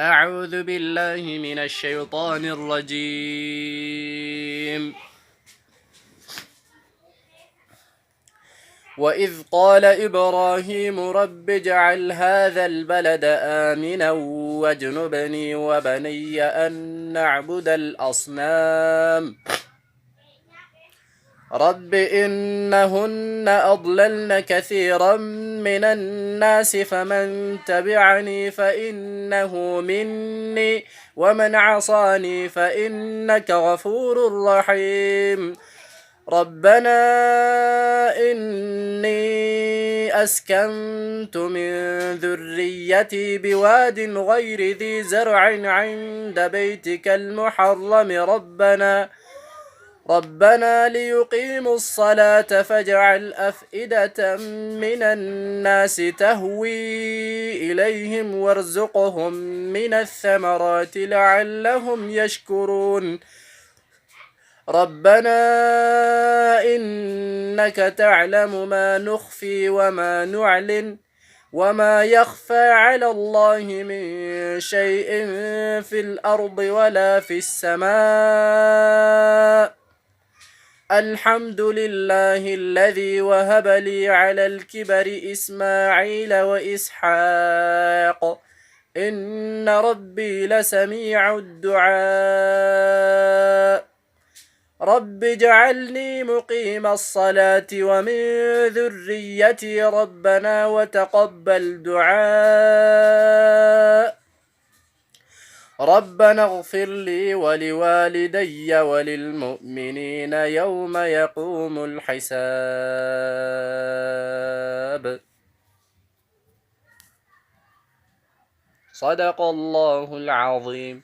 أعوذ بالله من الشيطان الرجيم. وإذ قال إبراهيم رب اجعل هذا البلد آمنا واجنبني وبني أن نعبد الأصنام رب إنهن أضللن كثيرا من الناس فمن تبعني فإنه مني ومن عصاني فإنك غفور رحيم. ربنا إني أسكنت من ذريتي بواد غير ذي زرع عند بيتك المحرم ربنا ليقيموا الصلاة فاجعل أفئدة من الناس تهوي إليهم وارزقهم من الثمرات لعلهم يشكرون. ربنا إنك تعلم ما نخفي وما نعلن وما يخفى على الله من شيء في الأرض ولا في السماء. الحمد لله الذي وهب لي على الكبر إسماعيل وإسحاق إن ربي لسميع الدعاء. رب اجعلني مقيم الصلاة ومن ذريتي ربنا وتقبل دعاء. ربنا اغفر لي ولوالدي وللمؤمنين يوم يقوم الحساب. صدق الله العظيم.